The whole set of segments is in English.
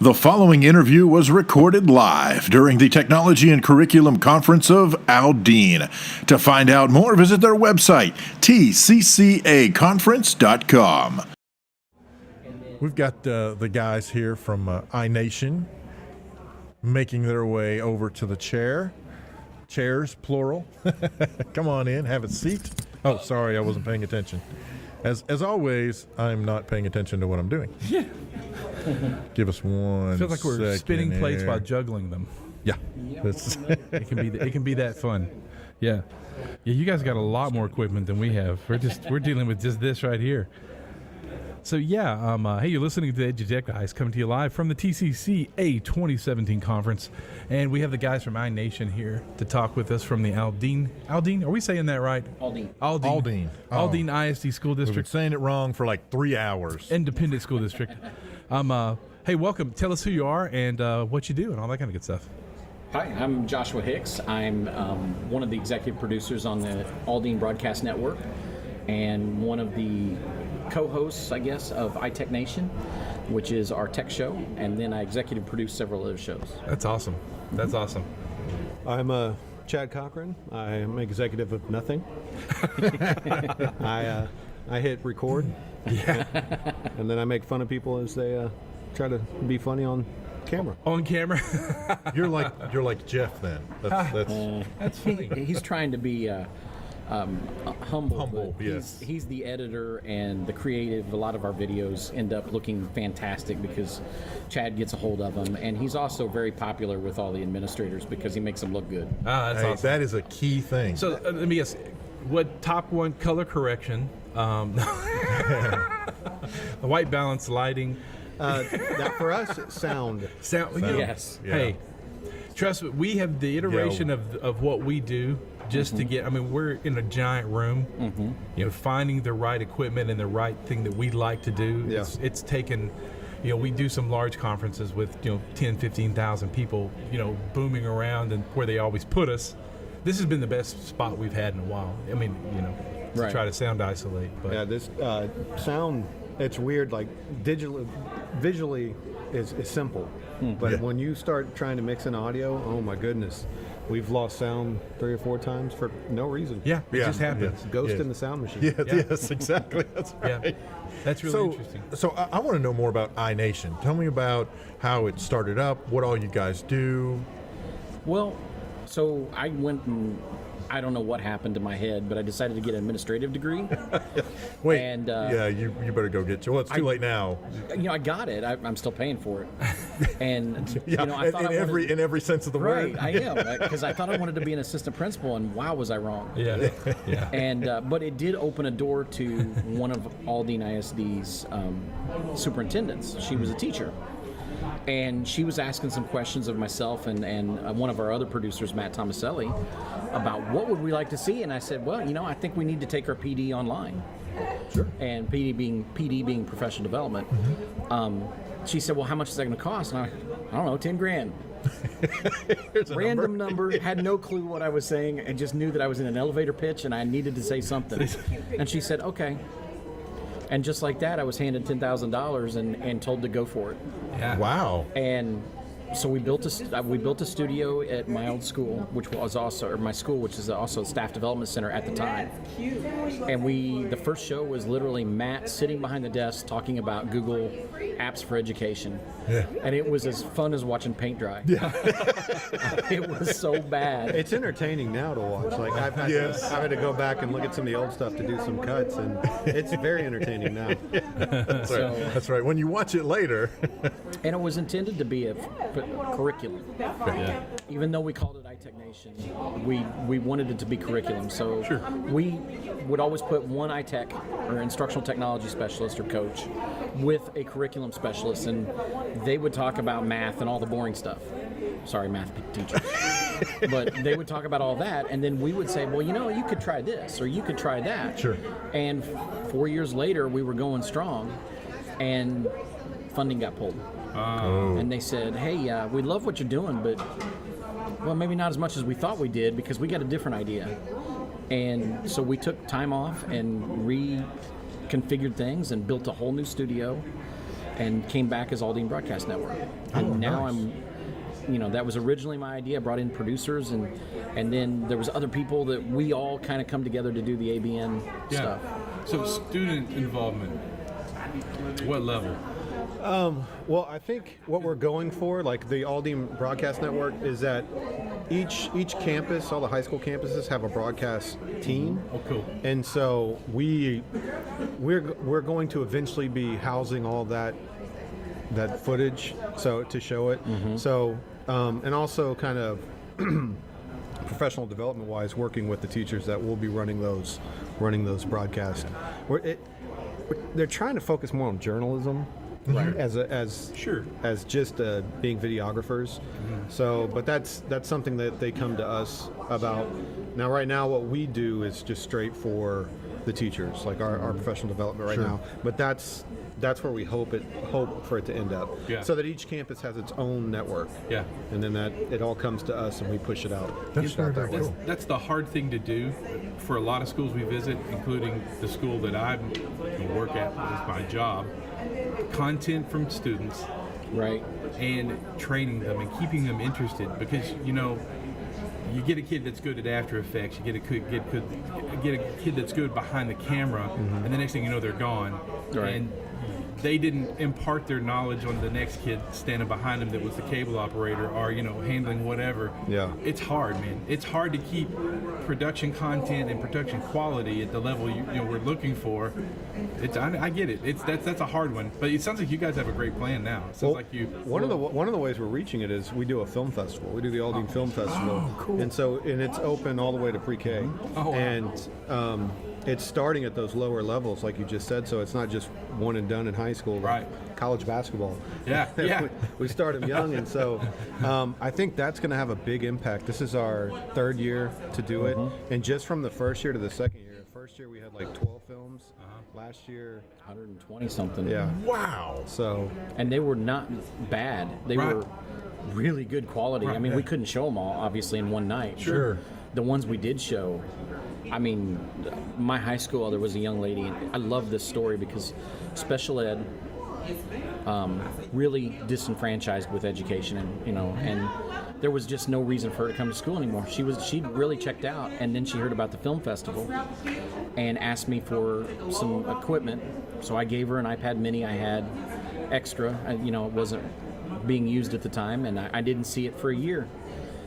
The following interview was recorded live during the Technology and Curriculum Conference of Aldine. To find out more, visit their website, tccaconference.com. We've got the guys here from iNation making their way over to the chair. Chairs, plural. Come on in, have a seat. Oh, sorry, I wasn't paying attention. As always, I'm not paying attention to what I'm doing. Yeah. Give us one. I feel like we're spinning plates while juggling them. Yeah. It can be that fun. Yeah. Yeah, you guys got a lot more equipment than we have. We're dealing with just this right here. So yeah, hey, you're listening to the EduTechGuys coming to you live from the TCCA 2017 conference, and we have the guys from iNation here to talk with us from the Aldine. Aldine, are we saying that right? Aldine. Aldine. Oh. Aldine ISD School We've been District. saying it wrong for like 3 hours. Independent School District. Hey, welcome. Tell us who you are and what you do and all that kind of good stuff. Hi, I'm Joshua Hicks. I'm one of the executive producers on the Aldine Broadcast Network and one of the co-hosts, I guess, of iTech Nation, which is our tech show, and then I executive produce several other shows. That's awesome. That's awesome. I'm Chad Cochran. I'm executive of nothing. I hit record, and then I make fun of people as they try to be funny on camera. On camera. You're like Jeff then. That's funny. He's trying to be humble. Humble, yes. He's the editor and the creative. A lot of our videos end up looking fantastic because Chad gets a hold of them, and he's also very popular with all the administrators because he makes them look good. That's awesome. That is a key thing. So let me guess, what top one color correction, the white balance lighting. That for us, sound. Yes. Yeah. Hey, trust me, we have the iteration of what we do just to get, we're in a giant room, finding the right equipment and the right thing that we like to do. Yeah. It's taken, we do some large conferences with, 10, 15,000 people, booming around and where they always put us. This has been the best spot we've had in a while. To try to sound isolate. But. Yeah, this sound, it's weird, like visually is simple. But when you start trying to mix in audio, oh my goodness. We've lost sound 3 or 4 times for no reason. Yeah, it just happens. Ghost in the sound machine. Yes, exactly. That's right. Yeah. That's really interesting. So I want to know more about iNation. Tell me about how it started up, what all you guys do. Well, so I went and I don't know what happened to my head, but I decided to get an administrative degree. Wait, and, you better go get you. Well, it's too late now. I got it. I'm still paying for it. And I thought in every sense of the word. Right, I am, because I thought I wanted to be an assistant principal, and wow, was I wrong. Yeah. And but it did open a door to one of Aldine ISD's superintendents. She was a teacher. And she was asking some questions of myself and one of our other producers, Matt Tomaselli, about what would we like to see. And I said, well, I think we need to take our PD online. Sure. And PD being professional development. She said, well, how much is that going to cost? And I don't know, $10,000. Random number, had no clue what I was saying, and just knew that I was in an elevator pitch and I needed to say something. And she said, okay. And just like that, I was handed $10,000 and told to go for it. Yeah. Wow. And so we built a studio at my old school, which was also my school, which is also a staff development center at the time. And the first show was literally Matt sitting behind the desk talking about Google Apps for Education. Yeah. And it was as fun as watching paint dry. Yeah. It was so bad. It's entertaining now to watch. Like I've had to go back and look at some of the old stuff to do some cuts, and it's very entertaining now. That's right. That's right. When you watch it later. And it was intended to be a curriculum. Yeah. Even though we called it iTech Nation, we wanted it to be curriculum. So we would always put one iTech or instructional technology specialist or coach with a curriculum specialist, and they would talk about math and all the boring stuff. Sorry, math teachers. But they would talk about all that, and then we would say, well, you could try this or you could try that. Sure. And 4 years later, we were going strong, and funding got pulled. And they said, hey, we love what you're doing, but well, maybe not as much as we thought we did because we got a different idea. And so we took time off and reconfigured things and built a whole new studio and came back as Aldine Broadcast Network. And now nice. that was originally my idea. I brought in producers, and then there was other people that we all kind of come together to do the ABN stuff. So student involvement, what level? Well, I think what we're going for, like the Aldine Broadcast Network, is that each campus, all the high school campuses, have a broadcast team. Oh, cool. And so we're going to eventually be housing all that footage, so to show it. So and also kind of professional development wise, working with the teachers that will be running those broadcasts. They're trying to focus more on journalism. Right. As just being videographers. So, but that's something that they come to us about. Now, right now, what we do is just straight for the teachers, like our professional development right now. But that's where we hope for it to end up. Yeah. So that each campus has its own network. Yeah. And then that it all comes to us and we push it out. That's very cool. That's the hard thing to do for a lot of schools we visit, including the school that I work at as my job. Content from students, right, and training them and keeping them interested, because you get a kid that's good at After Effects, you get a kid that's good behind the camera, and the next thing you know they're gone, right. And they didn't impart their knowledge on the next kid standing behind them that was the cable operator or handling whatever. Yeah, it's hard, man. It's hard to keep production content and production quality at the level we're looking for. I get it. That's a hard one, but it sounds like you guys have a great plan now. It sounds like you. One of the ways we're reaching it is we do a film festival. We do the Aldine Film Festival. Oh, cool. And it's open all the way to pre-K. Oh, wow. And it's starting at those lower levels, like you just said. So it's not just one and done in high school. Right. College basketball. Yeah. we start them young, and so I think that's going to have a big impact. This is our third year to do it, and just from the first year to the second year. First year we had like 12 films. Last year, 120 something. Yeah. Wow. So. And they were not bad. They were really good quality. Right. I mean, we couldn't show them all, obviously, in one night. Sure. The ones we did show, I mean, my high school, there was a young lady, and I love this story because special ed really disenfranchised with education, and there was just no reason for her to come to school anymore. She'd really checked out, and then she heard about the film festival and asked me for some equipment. So I gave her an iPad mini I had extra. It wasn't being used at the time, and I didn't see it for a year.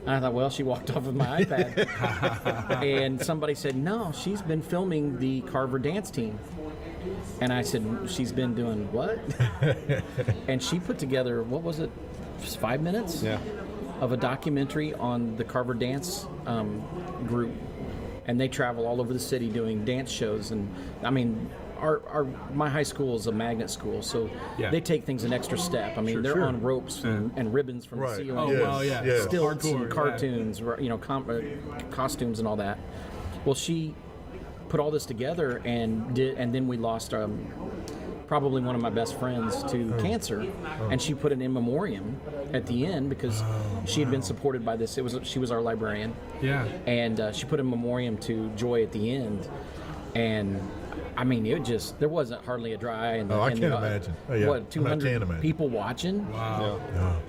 And I thought, well, she walked off with my iPad. And somebody said, no, she's been filming the Carver dance team. And I said, she's been doing what? And she put together, what was it, 5 minutes? Yeah. Of a documentary on the Carver dance group. And they travel all over the city doing dance shows. And I mean, my high school is a magnet school, so they take things an extra step. I mean, they're on ropes and ribbons from the ceiling. Oh, well, yeah. Stilts and cartoons, costumes and all that. Well, she put all this together and then we lost probably one of my best friends to cancer, and she put an in memoriam at the end because she had been supported by this. She was our librarian. Yeah. And she put a memoriam to Joy at the end, and I mean, there wasn't hardly a dry. And I can't imagine. Oh, yeah. What, 200 people watching? Wow.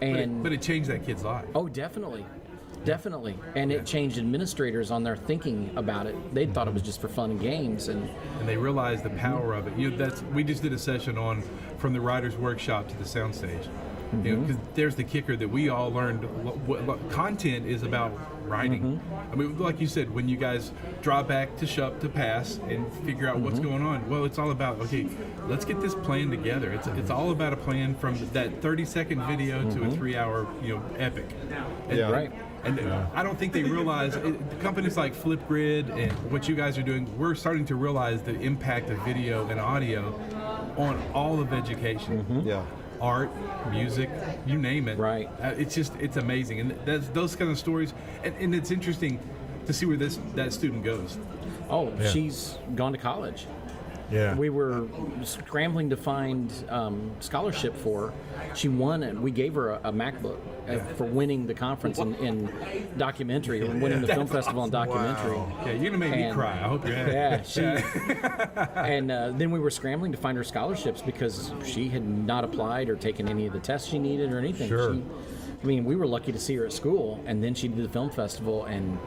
Yeah. But it changed that kid's life. Oh, definitely. And it changed administrators on their thinking about it. They thought it was just for fun and games, and they realized the power of it. We just did a session on from the writer's workshop to the soundstage. Because there's the kicker that we all learned. What content is about writing. I mean, like you said, when you guys draw back to pass and figure out what's going on. Well, it's all about, okay, let's get this plan together. It's all about a plan from that 30-second video to a 3-hour epic. And I don't think they realize companies like Flipgrid and what you guys are doing. We're starting to realize the impact of video and audio on all of education. Art, music, you name it. Right. It's amazing, and those kind of stories, and it's interesting to see where that student goes. Oh, she's gone to college. Yeah. we were scrambling to find scholarship for her. She won, and we gave her a MacBook for winning the conference in documentary, or winning the film festival in documentary. Wow. Yeah, you're gonna make me cry. I hope you're happy. Yeah, she. And then we were scrambling to find her scholarships because she had not applied or taken any of the tests she needed or anything. Sure. I mean, we were lucky to see her at school, and then she did the film festival, and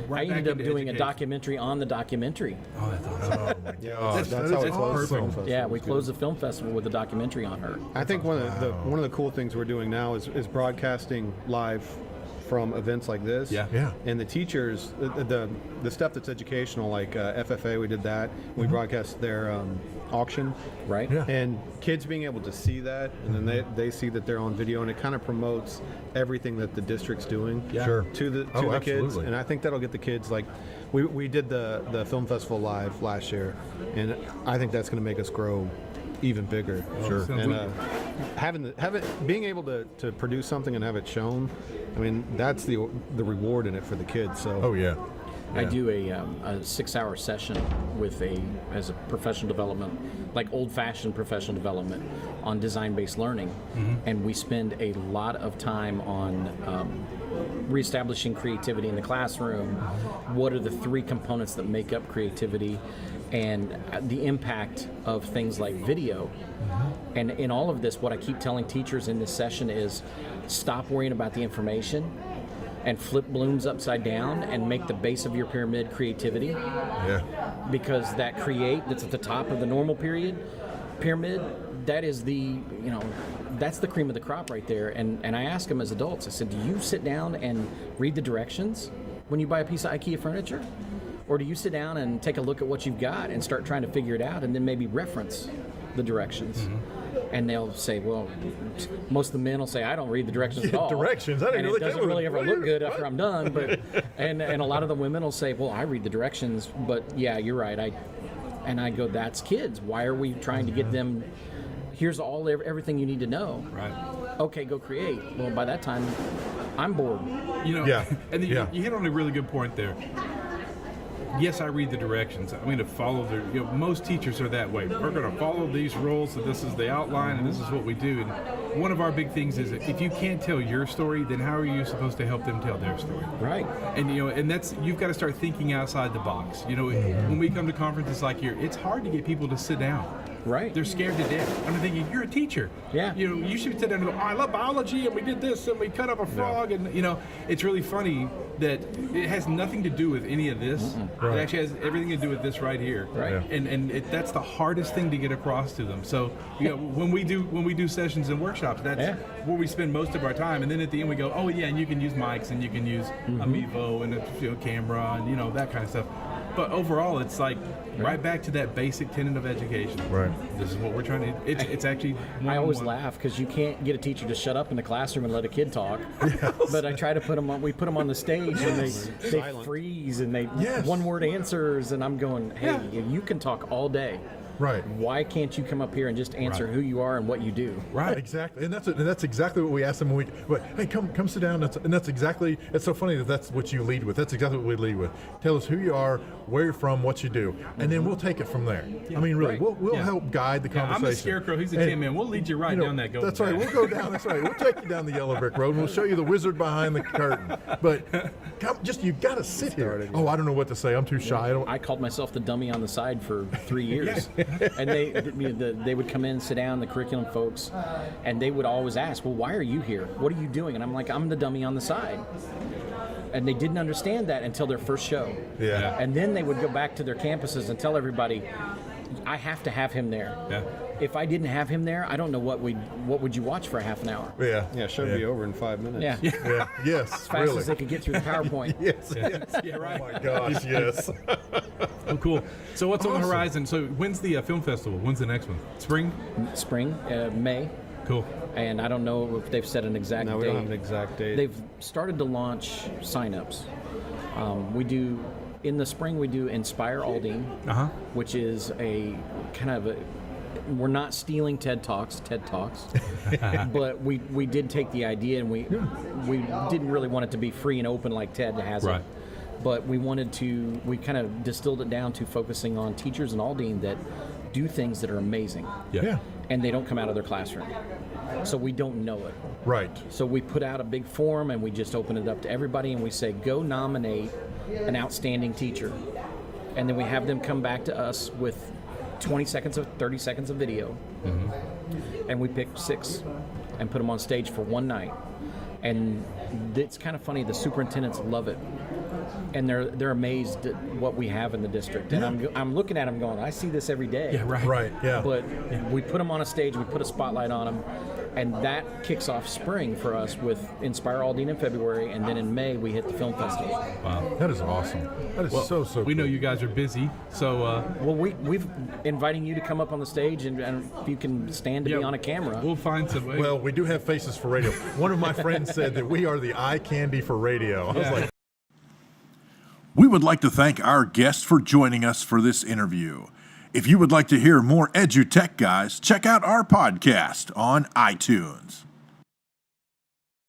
right I ended back up into doing a education. documentary on the documentary. Oh, that's awesome. Oh my Yeah, gosh, that's how we close the film awesome. festival. Yeah, we It's good. closed the film festival with a documentary on her. I think one of the cool things we're doing now is broadcasting live from events like this. Yeah. Yeah. And the teachers, the stuff that's educational, like FFA, we did that. We broadcast their auction. Right? Yeah. And kids being able to see that, and then they see that they're on video, and it kind of promotes everything that the district's doing Sure. to the Oh, the kids. absolutely. And I think that'll get the kids, like, we did the film festival live last year, and I think that's going to make us grow even bigger. Sure. And being able to produce something and have it shown, I mean, that's the reward in it for the kids. So Oh yeah. I Yeah. do a 6-hour session as a professional development, like old-fashioned professional development on design-based learning, and we spend a lot of time on reestablishing creativity in the classroom. What are the 3 components that make up creativity, and the impact of things like video. And in all of this, what I keep telling teachers in this session is stop worrying about the information and flip blooms upside down and make the base of your pyramid creativity, Yeah. because that that's at the top of the normal pyramid, that is that's the cream of the crop right there. And I ask them as adults, I said, do you sit down and read the directions when you buy a piece of IKEA furniture? Or do you sit down and take a look at what you've got and start trying to figure it out, and then maybe reference the directions? And they'll say, well, most of the men will say, I don't read the directions at all. Directions? I didn't and really it doesn't think really of it. ever look good after I'm done. But and a lot of the women will say, well, I read the directions, but yeah, you're right. I go, that's kids. Why are we trying to get them? Here's everything you need to know. Right. Okay, go create. Well, by that time, I'm bored. You know, Yeah. and then Yeah. you hit on a really good point there. Yes, I read the directions. I'm going to follow most teachers are that way. We're going to follow these rules, so this is the outline, and this is what we do. And one of our big things is if you can't tell your story, then how are you supposed to help them tell their story? Right. And and that's, you've got to start thinking outside the box. When we come to conferences like here, it's hard to get people to sit down. Right. They're scared to death. I'm thinking, you're a teacher. Yeah. You should sit down and go, I love biology, and we did this, and we cut up a frog, and it's really funny that it has nothing to do with any of this. Right. It actually has everything to do with this right here. Right. Yeah. And that's the hardest thing to get across to them. So when we do sessions and workshops, that's where we spend most of our time. And then at the end we go, oh yeah, and you can use mics, and you can use a Mevo and a camera, and that kind of stuff. But overall, it's like right back to that basic tenet of education. Right. This is what we're trying to. It's actually. I always one-on-one. laugh because you can't get a teacher to shut up in the classroom and let a kid talk. But I try to put them on. We put them on the stage and they freeze and they one-word answers, and I'm going, hey, you can talk all day. Right. Why can't you come up here and just answer who you are and what you do? Right, exactly, and that's exactly what we asked them when hey, come sit down. That's exactly. It's so funny that's what you lead with. That's exactly what we lead with. Tell us who you are, where you're from, what you do, and then we'll take it from there. I mean, really, Right. we'll help guide the conversation. I'm the scarecrow. He's the And, tin man. We'll lead you right down that golden That's right. path. We'll go down. That's right. We'll take you down the yellow brick road, and we'll show you the wizard behind the curtain. But you got to sit here. Oh, I don't know what to say. I'm too shy. I called myself the dummy on the side for 3 years, and they would come in and sit down, the curriculum folks, and they would always ask, well, why are you here? What are you doing? And I'm like, I'm the dummy on the side. And they didn't understand that until their first show. Yeah. And then they would go back to their campuses and tell everybody, I have to have him there. Yeah. If I didn't have him there, I don't know what would you watch for a half an hour? Yeah, show be over in 5 minutes. Yeah. Yeah. Yes. As fast really. as they could get through the PowerPoint. Yes. Yeah, right. Oh my gosh. Yes. Oh, cool. So what's on the Awesome. horizon? So when's the film festival? When's the next one? Spring? Spring, May. Cool. And I don't know if they've set an exact No, date. we don't have an exact date. They've started to launch signups. We do, in the spring, we do Inspire Aldine, which is a kind of we're not stealing TED Talks, but we did take the idea and we didn't really want it to be free and open like TED has Right. it. But we kind of distilled it down to focusing on teachers in Aldine that do things that are amazing, Yeah. and they don't come out of their classroom. So we don't know it. Right. So we put out a big forum and we just open it up to everybody and we say, go nominate an outstanding teacher. And then we have them come back to us with 20 seconds of 30 seconds of video. And we pick 6 and put them on stage for one night. And it's kind of funny, the superintendents love it. And they're amazed at what we have in the district. And I'm looking at them going, I see this every day. Yeah, right. Right. Yeah. But we put them on a stage, we put a spotlight on them, and that kicks off spring for us with Inspire Aldine in February, and then in May we hit the film festival. Wow. That is awesome. That is so We know cool. you guys are busy, so Well, we've inviting you to come up on the stage, and if you can stand to be on a camera. we'll find some way. Well, we do have faces for radio. One of my friends said that we are the eye candy for radio. I was like, we would like to thank our guests for joining us for this interview. If you would like to hear more EduTech Guys, check out our podcast on iTunes.